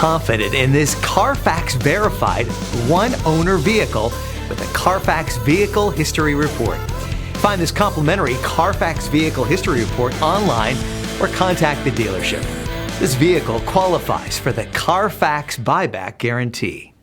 confident in this Carfax verified one-owner vehicle with a Carfax Vehicle History Report. Find this complimentary Carfax Vehicle History Report online or contact the dealership. This vehicle qualifies for the Carfax Buyback Guarantee.